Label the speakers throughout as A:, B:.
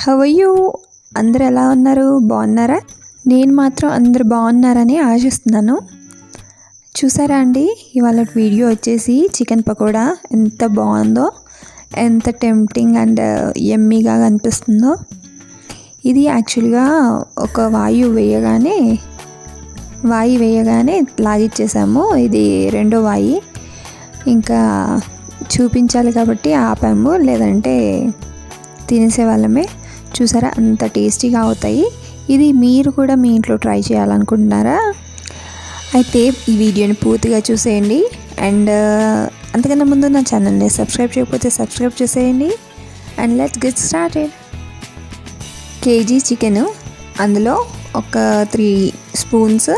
A: How are you? అందరు ఎలా ఉన్నారు? బాగున్నారా? నేను మాత్రం అందరు బాగున్నారని ఆశిస్తున్నాను. చూసారా అండి, ఇవాళ వీడియో వచ్చేసి చికెన్ పకోడా ఎంత బాగుందో, ఎంత టెంప్టింగ్ అండ్ యమ్మీగా కనిపిస్తుందో. ఇది యాక్చువల్గా ఒక వాయు వేయగానే లాగిచ్చేసాము. ఇది రెండో వాయి, ఇంకా చూపించాలి కాబట్టి ఆపాము, లేదంటే తినేసే వాళ్ళమే. చూసారా అంత టేస్టీగా అవుతాయి. ఇది మీరు కూడా మీ ఇంట్లో ట్రై చేయాలనుకుంటున్నారా? అయితే ఈ వీడియోని పూర్తిగా చూసేయండి. అండ్ అంతకన్నా ముందు నా ఛానల్ని సబ్స్క్రైబ్ చేయకపోతే సబ్స్క్రైబ్ చేసేయండి. And let's get started. KG chicken, అందులో ఒక 3 స్పూన్స్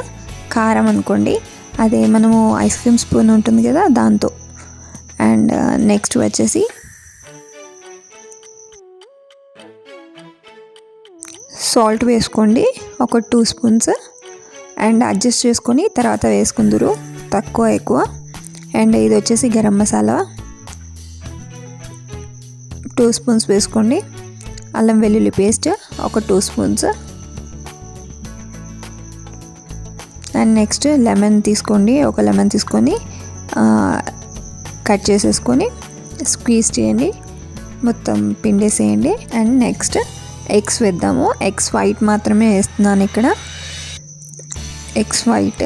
A: కారం అనుకోండి, అదే మనము ఐస్ క్రీమ్ స్పూన్ ఉంటుంది కదా దాంతో. అండ్ నెక్స్ట్ వచ్చేసి సాల్ట్ వేసుకోండి, ఒక 2 స్పూన్స్. అండ్ అడ్జస్ట్ చేసుకొని తర్వాత వేసుకుందరు, తక్కువ ఎక్కువ. అండ్ ఇది వచ్చేసి గరం మసాలా 2 స్పూన్స్ వేసుకోండి. అల్లం వెల్లుల్లి పేస్ట్ ఒక 2 స్పూన్స్. అండ్ నెక్స్ట్ లెమన్ తీసుకోండి, ఒక లెమన్ తీసుకొని కట్ చేసేసుకొని స్క్వీజ్ చేయండి, మొత్తం పిండేసేయండి. అండ్ నెక్స్ట్ ఎగ్స్ వేద్దాము. ఎగ్స్ వైట్ మాత్రమే వేస్తున్నాను ఇక్కడ, ఎగ్స్ వైట్.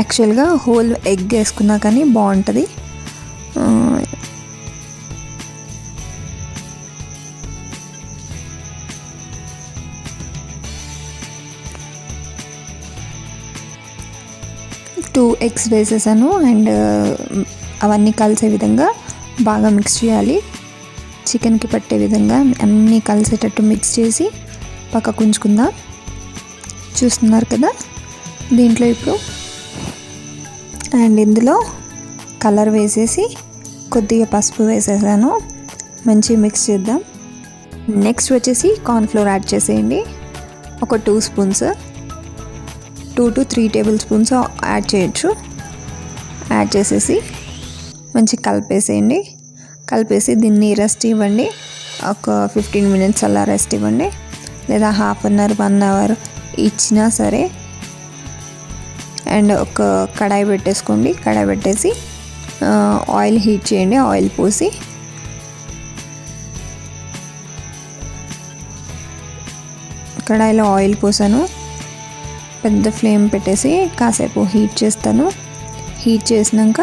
A: యాక్చువల్గా హోల్ ఎగ్ వేసుకున్నా కానీ బాగుంటుంది. టూ ఎగ్స్ వేసేసాను. అండ్ అవన్నీ కలిసే విధంగా బాగా మిక్స్ చేయాలి, చికెన్కి పట్టే విధంగా అన్నీ కలిసేటట్టు మిక్స్ చేసి పక్కకు ఉంచుకుందాం. చూస్తున్నారు కదా, దీంట్లో ఇప్పుడు అండ్ ఇందులో కలర్ వేసేసి కొద్దిగా పసుపు వేసేసాను, మంచి మిక్స్ చేద్దాం. నెక్స్ట్ వచ్చేసి కార్న్ఫ్లోర్ యాడ్ చేసేయండి, ఒక 2 spoons, 2 to 3 table spoons add చేయొచ్చు. యాడ్ చేసేసి మంచి కలిపేసేయండి. కలిపేసి దీన్ని రెస్ట్ ఇవ్వండి, ఒక 15 మినిట్స్ అలా రెస్ట్ ఇవ్వండి, లేదా హాఫ్ అన్ అవర్ 1 అవర్ ఇచ్చినా సరే. అండ్ ఒక కడాయి పెట్టేసుకోండి, కడాయి పెట్టేసి ఆయిల్ హీట్ చేయండి. ఆయిల్ పోసి కడాయిలో ఆయిల్ పోసాను, పెద్ద ఫ్లేమ్ పెట్టేసి కాసేపు హీట్ చేస్తాను. హీట్ చేసినాక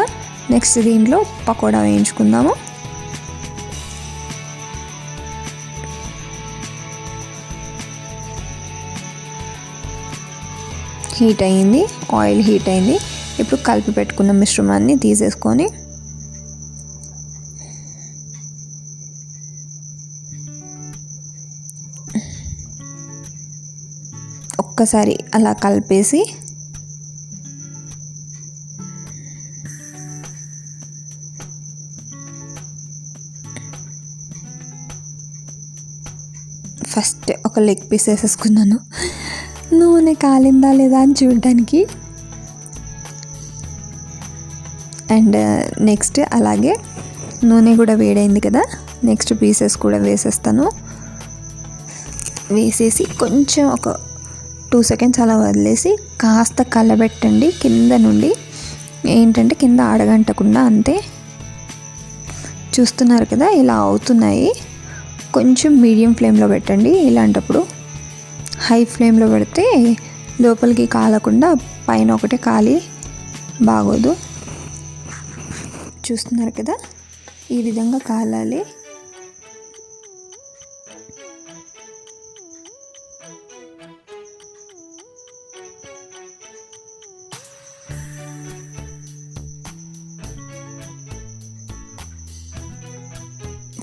A: నెక్స్ట్ దీంట్లో పకోడా వేయించుకుందాము. హీట్ అయ్యింది, ఆయిల్ హీట్ అయింది. ఇప్పుడు కలిపి పెట్టుకున్న మిశ్రమాన్ని తీసేసుకొని ఒక్కసారి అలా కలిపేసి ఫస్ట్ ఒక లెగ్ పీస్ వేసేసుకున్నాను, నూనె కాలిందా లేదా అని చూడడానికి. అండ్ నెక్స్ట్ అలాగే నూనె కూడా వేడైంది కదా, నెక్స్ట్ పీసెస్ కూడా వేసేస్తాను. వేసేసి కొంచెం ఒక 2 సెకండ్స్ అలా వదిలేసి కాస్త కలబెట్టండి కింద నుండి, ఏంటంటే కింద అడగంటకుండా, అంతే. చూస్తున్నారు కదా ఇలా అవుతున్నాయి. కొంచెం మీడియం ఫ్లేమ్లో పెట్టండి ఇలాంటప్పుడు. హై ఫ్లేమ్లో పెడితే లోపలికి కాలకుండా పైన ఒకటే కాలి బాగోదు. చూస్తున్నారు కదా ఈ విధంగా కాలాలి.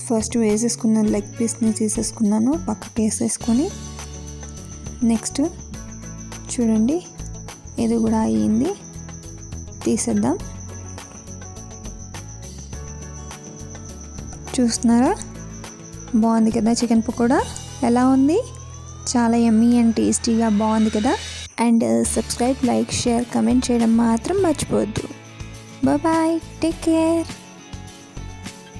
A: ఫస్ట్ వేసేసుకున్న లెగ్ పీస్ని తీసేసుకున్నాను, పక్కకి వేసేసుకొని నెక్స్ట్ చూడండి ఇది కూడా అయ్యింది, తీసేద్దాం. చూస్తున్నారా, బాగుంది కదా చికెన్ పకోడా. ఎలా ఉంది? చాలా యమ్మీ అండ్ టేస్టీగా బాగుంది కదా. And subscribe, like, share, comment చేయడం మాత్రం మర్చిపోవద్దు. Bye, take care.